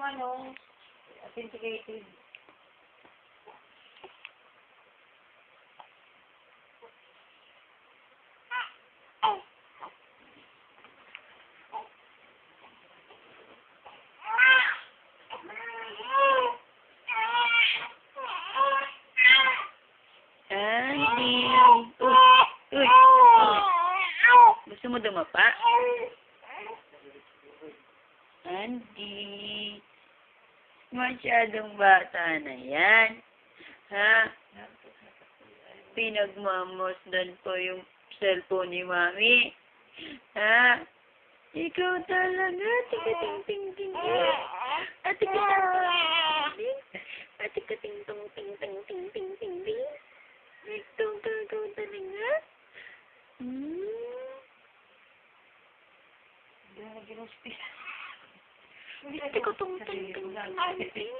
ano, authenticated. Andy. Uy. Gusto mo dumapa? Andy. Masyadong bata na yan. Ha? Pinagmamasdan po yung cellphone ni Mami. Ha? Ikaw talaga. Tika-ting-ting-ting. Tika-ting-ting-ting. Tika-ting-ting-ting-ting-ting-ting-ting. Ikaw talaga. Hindi na nag-inuspis. Tika-ting-ting-ting.